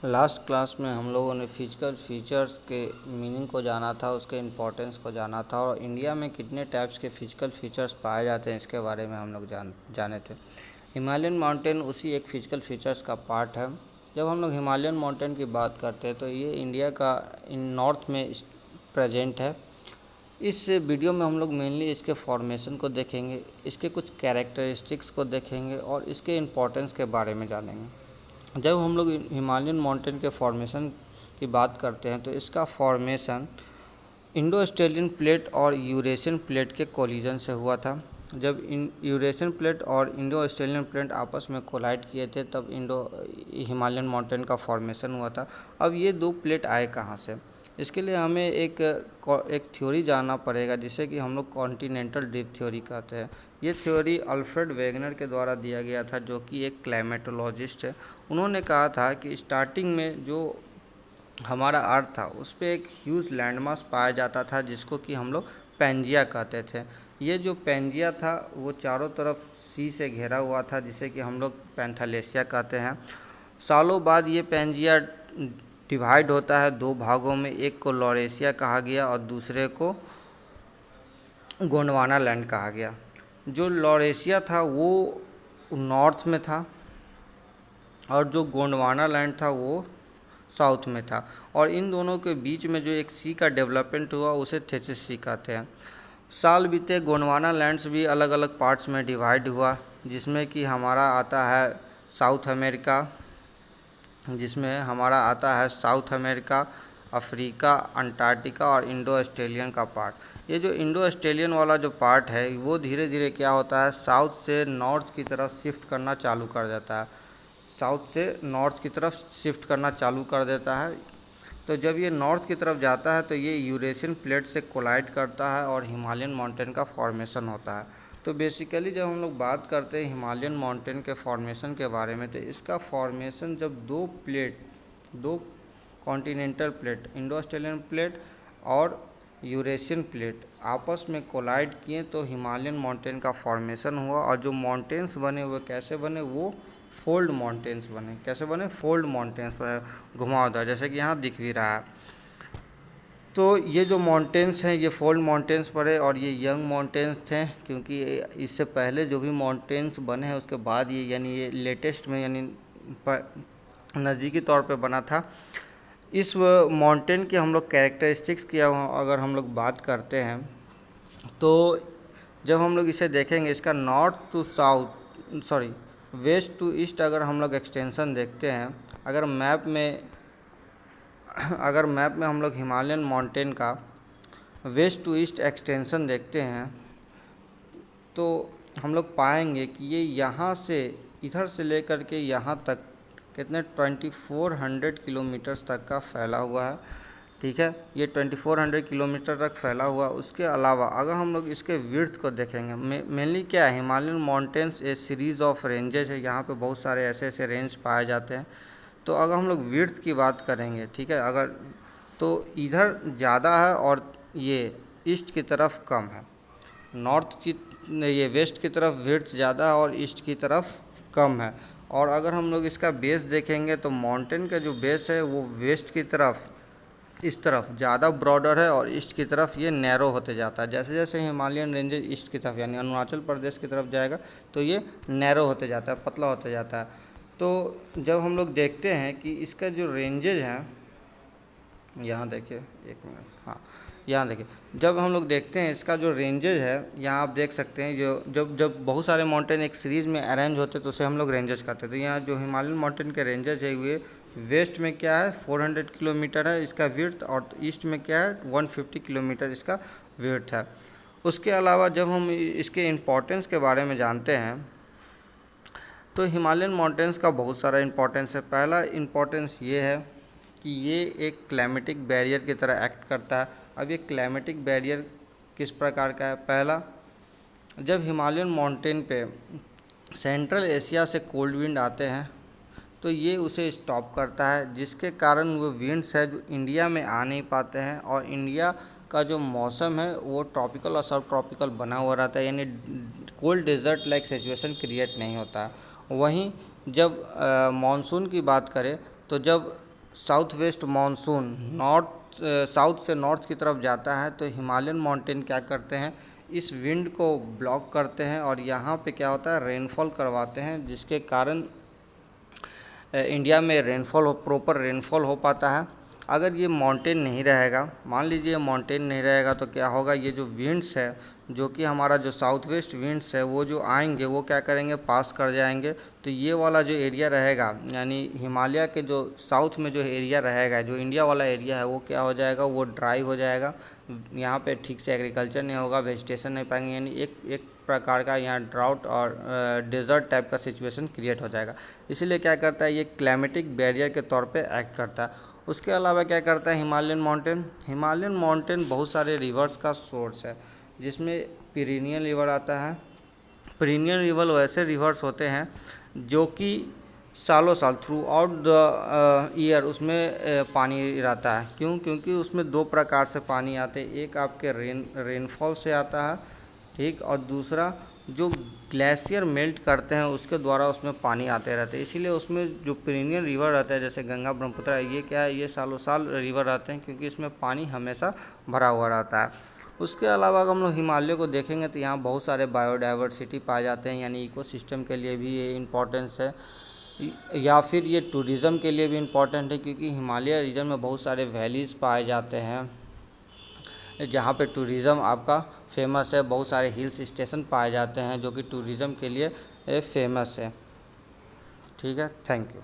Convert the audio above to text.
Last class में हम लोगों ने फिजिकल फीचर्स के मीनिंग को जाना था, उसके इम्पोर्टेंस को जाना था और इंडिया में कितने टाइप्स के फिजिकल फीचर्स पाए जाते हैं इसके बारे में हम लोग जाने थे। हिमालयन माउंटेन उसी एक फिजिकल फीचर्स का पार्ट है। जब हम लोग हिमालयन माउंटेन की बात करते हैं तो ये इंडिया का नॉर्थ में प्रेजेंट है। इस वीडियो में हम लोग मेनली इसके फॉर्मेशन को देखेंगे, इसके कुछ कैरेक्टरिस्टिक्स को देखेंगे और इसके इम्पोर्टेंस के बारे में जानेंगे। जब हम लोग हिमालयन माउंटेन के फॉर्मेशन की बात करते हैं तो इसका फॉर्मेशन इंडो ऑस्ट्रेलियन प्लेट और यूरेशियन प्लेट के कोलिजन से हुआ था। जब यूरेशियन प्लेट और इंडो ऑस्ट्रेलियन प्लेट आपस में कोलाइड किए थे तब हिमालयन माउंटेन का फॉर्मेशन हुआ था। अब ये दो प्लेट आए कहाँ से, इसके लिए हमें एक थ्योरी जानना पड़ेगा जिसे कि हम लोग कॉन्टिनेंटल ड्रिफ्ट थ्योरी कहते हैं। ये थ्योरी अल्फ्रेड वेगनर के द्वारा दिया गया था, जो कि एक क्लाइमेटोलॉजिस्ट है। उन्होंने कहा था कि स्टार्टिंग में जो हमारा अर्थ था उस पर एक ह्यूज लैंडमास पाया जाता था जिसको कि हम लोग पैंजिया कहते थे। ये जो पैंजिया था वो चारों तरफ सी से घिरा हुआ था जिसे कि हम लोग पैंथालेशिया कहते हैं। सालों बाद ये पैंजिया डिवाइड होता है दो भागों में, एक को लॉरेशिया कहा गया और दूसरे को गोंडवाना लैंड कहा गया। जो लॉरेशिया था वो नॉर्थ में था और जो गोंडवाना लैंड था वो साउथ में था, और इन दोनों के बीच में जो एक सी का डेवलपमेंट हुआ उसे थेसिस सी कहते हैं। साल बीते, गोंडवाना लैंड्स भी अलग अलग पार्ट्स में डिवाइड हुआ, जिसमें कि हमारा आता है साउथ अमेरिका, अफ्रीका, अंटार्कटिका और इंडो ऑस्ट्रेलियन का पार्ट। ये जो इंडो ऑस्ट्रेलियन वाला जो पार्ट है वो धीरे धीरे क्या होता है, साउथ से नॉर्थ की तरफ शिफ्ट करना चालू कर देता है। तो जब ये नॉर्थ की तरफ जाता है तो ये यूरेशियन प्लेट से कोलाइड करता है और हिमालयन माउंटेन का फॉर्मेशन होता है। तो बेसिकली जब हम लोग बात करते हैं हिमालयन माउंटेन के फॉर्मेशन के बारे में, तो इसका फॉर्मेशन जब दो continental plate, Indo Australian plate और यूरेशियन प्लेट आपस में कोलाइड किए तो हिमालयन माउंटेन का फॉर्मेशन हुआ। और जो माउंटेन्स बने हुए कैसे बने, वो फोल्ड माउंटेन्स बने। कैसे बने? फोल्ड माउंटेन्स घुमावदार, जैसे कि यहाँ दिख भी रहा है। तो ये जो माउंटेन्स हैं ये फोल्ड माउंटेन्स पड़े और ये यंग माउंटेन्स थे, क्योंकि इससे पहले जो भी माउंटेन्स बने हैं उसके बाद ये लेटेस्ट में नज़दीकी तौर पे बना था। इस माउंटेन की हम लोग कैरेक्टरिस्टिक्स की अगर हम लोग बात करते हैं तो जब हम लोग इसे देखेंगे, इसका वेस्ट टू ईस्ट अगर हम लोग एक्सटेंशन देखते हैं, अगर मैप में हम लोग हिमालयन माउंटेन का वेस्ट टू ईस्ट एक्सटेंशन देखते हैं तो हम लोग पाएंगे कि ये यहाँ से इधर से लेकर के यहाँ तक कितने 2400 किलोमीटर्स तक का फैला हुआ है। ठीक है, ये 2400 किलोमीटर तक फैला हुआ। उसके अलावा अगर हम लोग इसके विड्थ को देखेंगे, मेनली क्या है, Himalayan mountains A series of ranges है। यहाँ पे बहुत सारे ऐसे रेंज पाए जाते हैं। तो अगर हम लोग विड्थ की बात करेंगे, ठीक है, अगर तो इधर ज़्यादा है और ये ईस्ट की तरफ कम है। ये वेस्ट की तरफ विड्थ ज़्यादा है और ईस्ट की तरफ कम है। और अगर हम लोग इसका बेस देखेंगे तो माउंटेन का जो बेस है वो वेस्ट की तरफ इस तरफ ज़्यादा ब्रॉडर है और ईस्ट की तरफ ये नैरो होते जाता है। जैसे जैसे हिमालयन रेंजेस ईस्ट की तरफ यानी अरुणाचल प्रदेश की तरफ जाएगा तो ये नैरो होते जाता है, पतला होते जाता है। तो जब हम लोग देखते हैं कि इसका जो रेंजेज हैं, यहाँ देखिए, एक मिनट, हाँ यहाँ देखिए, जब हम लोग देखते हैं इसका जो रेंजेज है, यहाँ आप देख सकते हैं जब बहुत सारे माउंटेन एक सीरीज़ में अरेंज होते तो उसे हम लोग रेंजेस कहते हैं। तो यहाँ जो हिमालयन माउंटेन के रेंजेज है ये वेस्ट में क्या है 400 किलोमीटर है इसका विड्थ, और ईस्ट में क्या है 150 किलोमीटर इसका विड्थ है। उसके अलावा जब हम इसके इम्पोर्टेंस के बारे में जानते हैं तो हिमालयन माउंटेन्स का बहुत सारा इम्पोर्टेंस है। पहला इम्पोर्टेंस ये है कि ये एक क्लाइमेटिक बैरियर की तरह एक्ट करता है। अब ये क्लाइमेटिक बैरियर किस प्रकार का है? पहला, जब हिमालयन माउंटेन पे सेंट्रल एशिया से कोल्ड विंड आते हैं तो ये उसे स्टॉप करता है, जिसके कारण वो विंड्स है जो इंडिया में आ नहीं पाते हैं और इंडिया का जो मौसम है वो ट्रॉपिकल और सब ट्रॉपिकल बना हुआ रहता है, यानी cold desert like situation create नहीं होता है। वहीं जब मानसून की बात करें तो जब साउथ वेस्ट मानसून साउथ से नॉर्थ की तरफ जाता है, तो हिमालयन माउंटेन क्या करते हैं, इस विंड को ब्लॉक करते हैं और यहाँ पे क्या होता है, रेनफॉल करवाते हैं, जिसके कारण इंडिया में प्रॉपर रेनफॉल हो पाता है। अगर ये माउंटेन नहीं रहेगा, मान लीजिए माउंटेन नहीं रहेगा, तो क्या होगा, ये जो विंड्स है, जो कि हमारा जो साउथ वेस्ट विंड्स है, वो जो आएंगे वो क्या करेंगे, पास कर जाएंगे। तो ये वाला जो एरिया रहेगा, यानी हिमालय के जो साउथ में जो एरिया रहेगा, जो इंडिया वाला एरिया है, वो क्या हो जाएगा, वो ड्राई हो जाएगा। यहाँ पे ठीक से एग्रीकल्चर नहीं होगा, वेजिटेशन नहीं पाएंगे, यानी एक प्रकार का यहाँ ड्राउट और डेजर्ट टाइप का सिचुएशन क्रिएट हो जाएगा। इसीलिए क्या करता है, ये क्लाइमेटिक बैरियर के तौर पे एक्ट करता है। उसके अलावा क्या करता है हिमालयन माउंटेन बहुत सारे रिवर्स का सोर्स है, जिसमें पीरेनियन रिवर आता है। पीरेनियन रिवर वैसे रिवर्स होते हैं जो कि सालों साल थ्रू आउट द ईयर उसमें पानी रहता है। क्यों? क्योंकि उसमें दो प्रकार से पानी आते हैं, एक आपके रेनफॉल से आता है, ठीक, और दूसरा जो ग्लेशियर मेल्ट करते हैं उसके द्वारा उसमें पानी आते रहते हैं। इसीलिए उसमें जो पीरेनियन रिवर रहता है, जैसे गंगा ब्रह्मपुत्र, ये क्या है, ये सालों साल रिवर रहते हैं, क्योंकि इसमें पानी हमेशा भरा हुआ रहता है। उसके अलावा अगर हम लोग हिमालय को देखेंगे तो यहाँ बहुत सारे बायोडाइवर्सिटी पाए जाते हैं, यानी इकोसिस्टम के लिए भी ये इम्पोर्टेंस है, या फिर ये टूरिज़्म के लिए भी इम्पोर्टेंट है, क्योंकि हिमालय रीजन में बहुत सारे वैलीज़ पाए जाते हैं जहाँ पे टूरिज़्म आपका फेमस है। बहुत सारे हिल्स स्टेशन पाए जाते हैं जो कि टूरिज़्म के लिए फेमस है। ठीक है, थैंक यू।